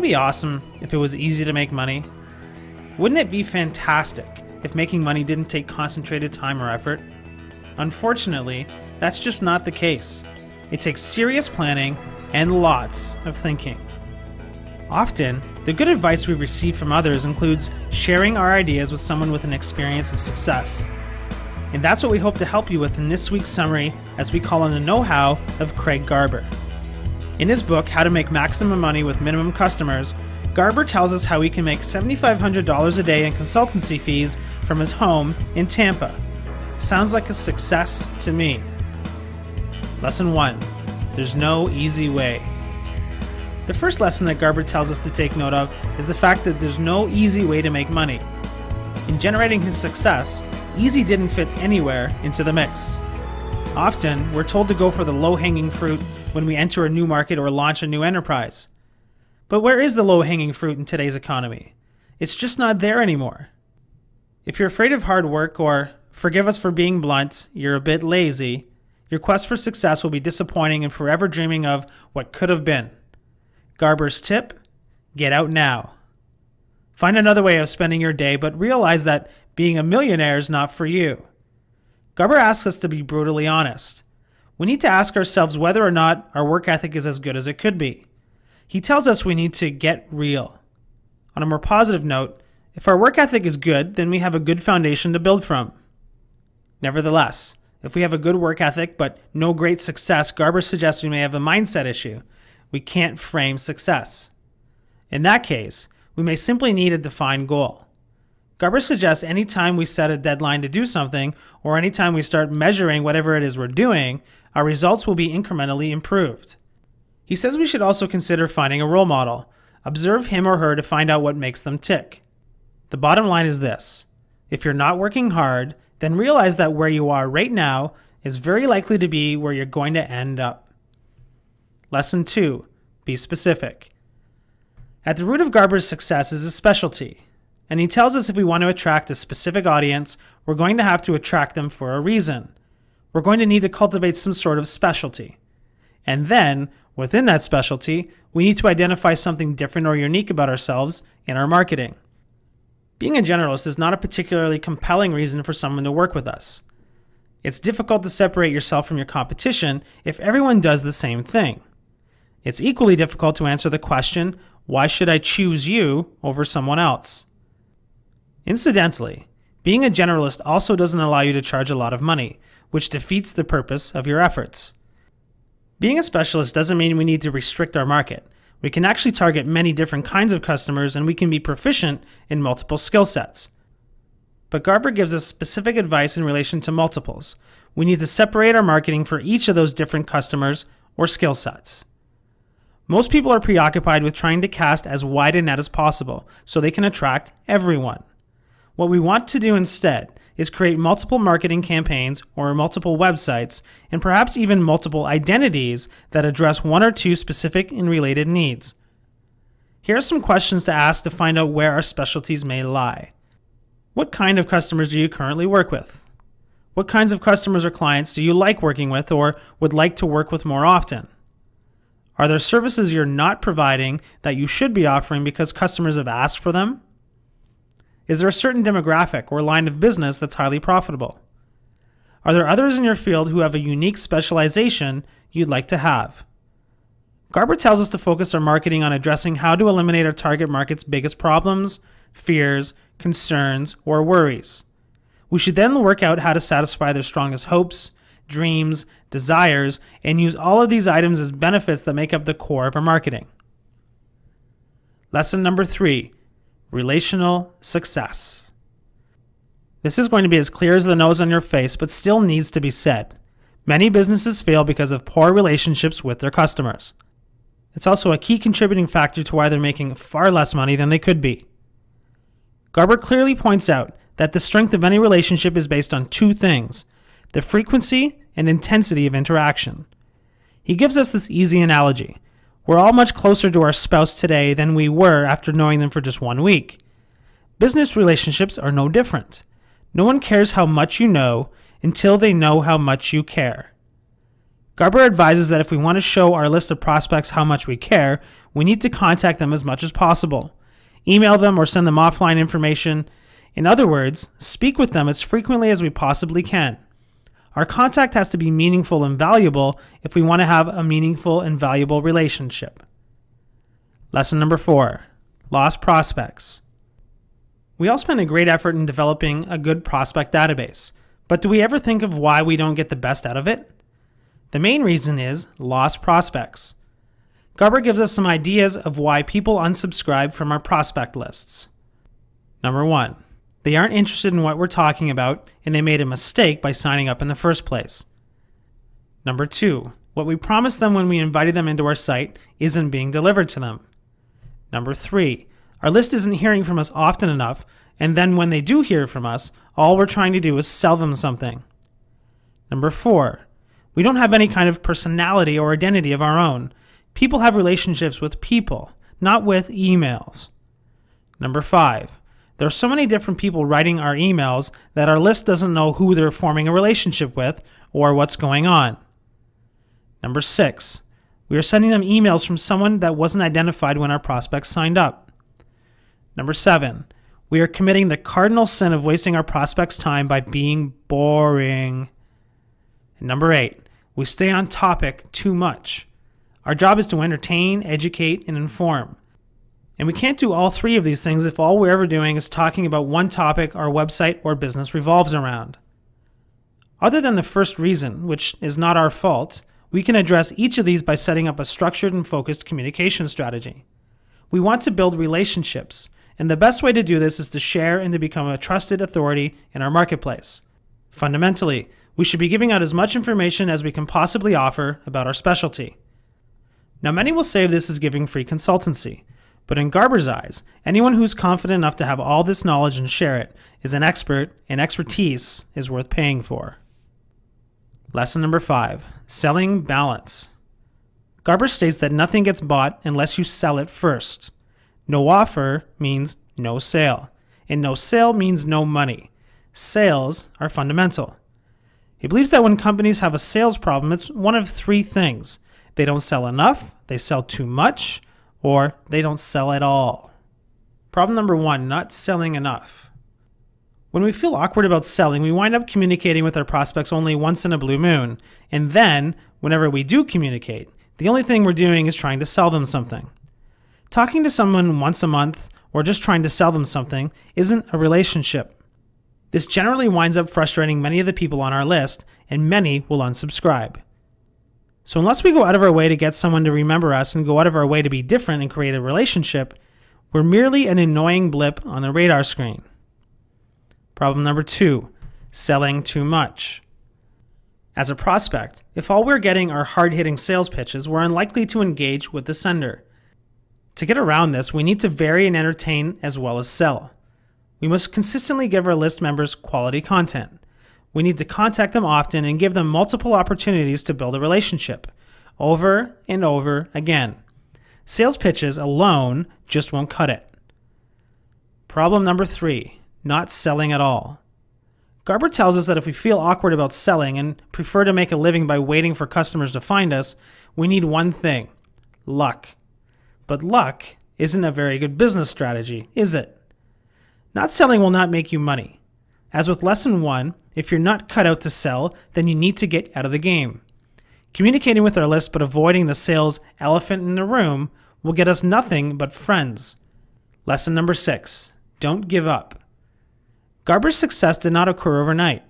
be awesome if it was easy to make money? Wouldn't it be fantastic if making money didn't take concentrated time or effort? Unfortunately, that's just not the case. It takes serious planning and lots of thinking. Often, the good advice we receive from others includes sharing our ideas with someone with an experience of success. And that's what we hope to help you with in this week's summary as we call on the know-how of Craig Garber. In his book, How to Make Maximum Money with Minimum Customers, Garber tells us how he can make $7,500 a day in consultancy fees from his home in Tampa. Sounds like a success to me. Lesson 1. There's no easy way. The first lesson that Garber tells us to take note of is the fact that there's no easy way to make money. In generating his success, easy didn't fit anywhere into the mix. Often, we're told to go for the low-hanging fruit when we enter a new market or launch a new enterprise. But where is the low-hanging fruit in today's economy? It's just not there anymore. If you're afraid of hard work, or, forgive us for being blunt, you're a bit lazy, your quest for success will be disappointing and forever dreaming of what could have been. Garber's tip: get out now. Find another way of spending your day, but realize that being a millionaire is not for you. Garber asks us to be brutally honest. We need to ask ourselves whether or not our work ethic is as good as it could be. He tells us we need to get real. On a more positive note, if our work ethic is good, then we have a good foundation to build from. Nevertheless, if we have a good work ethic but no great success, Garber suggests we may have a mindset issue. We can't frame success. In that case, we may simply need a defined goal. Garber suggests anytime we set a deadline to do something, or anytime we start measuring whatever it is we're doing, our results will be incrementally improved. He says we should also consider finding a role model. Observe him or her to find out what makes them tick. The bottom line is this: if you're not working hard, then realize that where you are right now is very likely to be where you're going to end up. Lesson 2. Be specific. At the root of Garber's success is a specialty, and he tells us if we want to attract a specific audience, we're going to have to attract them for a reason. We're going to need to cultivate some sort of specialty. And then, within that specialty, we need to identify something different or unique about ourselves in our marketing. Being a generalist is not a particularly compelling reason for someone to work with us. It's difficult to separate yourself from your competition if everyone does the same thing. It's equally difficult to answer the question, why should I choose you over someone else? Incidentally, being a generalist also doesn't allow you to charge a lot of money, which defeats the purpose of your efforts. Being a specialist doesn't mean we need to restrict our market. We can actually target many different kinds of customers, and we can be proficient in multiple skill sets. But Garber gives us specific advice in relation to multiples. We need to separate our marketing for each of those different customers or skill sets. Most people are preoccupied with trying to cast as wide a net as possible so they can attract everyone. What we want to do instead is create multiple marketing campaigns or multiple websites and perhaps even multiple identities that address one or two specific and related needs. Here are some questions to ask to find out where our specialties may lie. What kind of customers do you currently work with? What kinds of customers or clients do you like working with or would like to work with more often? Are there services you're not providing that you should be offering because customers have asked for them? Is there a certain demographic or line of business that's highly profitable? Are there others in your field who have a unique specialization you'd like to have? Garber tells us to focus our marketing on addressing how to eliminate our target market's biggest problems, fears, concerns, or worries. We should then work out how to satisfy their strongest hopes, dreams, desires, and use all of these items as benefits that make up the core of our marketing. Lesson number 3, relational success. This is going to be as clear as the nose on your face, but still needs to be said. Many businesses fail because of poor relationships with their customers. It's also a key contributing factor to why they're making far less money than they could be. Garber clearly points out that the strength of any relationship is based on two things: the frequency and intensity of interaction. He gives us this easy analogy. We're all much closer to our spouse today than we were after knowing them for just 1 week. Business relationships are no different. No one cares how much you know until they know how much you care. Garber advises that if we want to show our list of prospects how much we care, we need to contact them as much as possible. Email them or send them offline information. In other words, speak with them as frequently as we possibly can. Our contact has to be meaningful and valuable if we want to have a meaningful and valuable relationship. Lesson number 4, lost prospects. We all spend a great effort in developing a good prospect database, but do we ever think of why we don't get the best out of it? The main reason is lost prospects. Garber gives us some ideas of why people unsubscribe from our prospect lists. Number 1, they aren't interested in what we're talking about and they made a mistake by signing up in the first place. Number 2, what we promised them when we invited them into our site isn't being delivered to them. Number 3, our list isn't hearing from us often enough, and then when they do hear from us, all we're trying to do is sell them something. Number 4, we don't have any kind of personality or identity of our own. People have relationships with people, not with emails. Number 5, there are so many different people writing our emails that our list doesn't know who they're forming a relationship with or what's going on. Number 6, we are sending them emails from someone that wasn't identified when our prospects signed up. Number 7, we are committing the cardinal sin of wasting our prospects' time by being boring. And number 8, we stay on topic too much. Our job is to entertain, educate, and inform. And we can't do all 3 of these things if all we're ever doing is talking about one topic our website or business revolves around. Other than the first reason, which is not our fault, we can address each of these by setting up a structured and focused communication strategy. We want to build relationships, and the best way to do this is to share and to become a trusted authority in our marketplace. Fundamentally, we should be giving out as much information as we can possibly offer about our specialty. Now, many will say this is giving free consultancy, but in Garber's eyes, anyone who's confident enough to have all this knowledge and share it is an expert, and expertise is worth paying for. Lesson number 5, selling balance. Garber states that nothing gets bought unless you sell it first. No offer means no sale, and no sale means no money. Sales are fundamental. He believes that when companies have a sales problem, it's one of 3 things. They don't sell enough, they sell too much, or they don't sell at all. Problem number 1, not selling enough. When we feel awkward about selling, we wind up communicating with our prospects only once in a blue moon, and then, whenever we do communicate, the only thing we're doing is trying to sell them something. Talking to someone once a month, or just trying to sell them something, isn't a relationship. This generally winds up frustrating many of the people on our list, and many will unsubscribe. So unless we go out of our way to get someone to remember us and go out of our way to be different and create a relationship, we're merely an annoying blip on the radar screen. Problem number 2, selling too much. As a prospect, if all we're getting are hard-hitting sales pitches, we're unlikely to engage with the sender. To get around this, we need to vary and entertain as well as sell. We must consistently give our list members quality content. We need to contact them often and give them multiple opportunities to build a relationship, over and over again. Sales pitches alone just won't cut it. Problem number 3, not selling at all. Garber tells us that if we feel awkward about selling and prefer to make a living by waiting for customers to find us, we need one thing: luck. But luck isn't a very good business strategy, is it? Not selling will not make you money. As with lesson 1, if you're not cut out to sell, then you need to get out of the game. Communicating with our list but avoiding the sales elephant in the room will get us nothing but friends. Lesson number 6, don't give up. Garber's success did not occur overnight.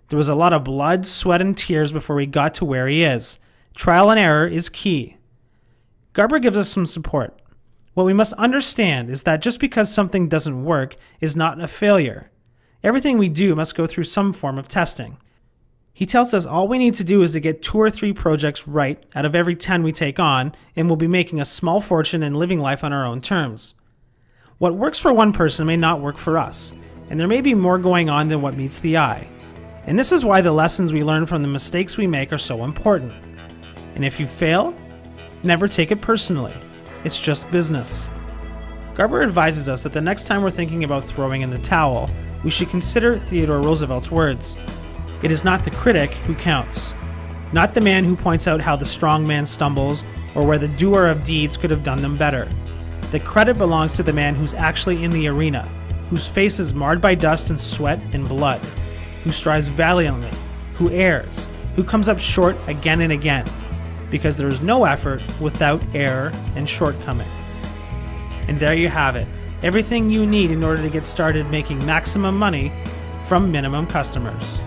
There was a lot of blood, sweat, and tears before he got to where he is. Trial and error is key. Garber gives us some support. What we must understand is that just because something doesn't work is not a failure. Everything we do must go through some form of testing. He tells us all we need to do is to get 2 or 3 projects right out of every 10 we take on, and we'll be making a small fortune and living life on our own terms. What works for one person may not work for us, and there may be more going on than what meets the eye. And this is why the lessons we learn from the mistakes we make are so important. And if you fail, never take it personally. It's just business. Garber advises us that the next time we're thinking about throwing in the towel, we should consider Theodore Roosevelt's words: "It is not the critic who counts." Not the man who points out how the strong man stumbles or where the doer of deeds could have done them better. The credit belongs to the man who's actually in the arena, whose face is marred by dust and sweat and blood, who strives valiantly, who errs, who comes up short again and again, because there is no effort without error and shortcoming. And there you have it, everything you need in order to get started making maximum money from minimum customers.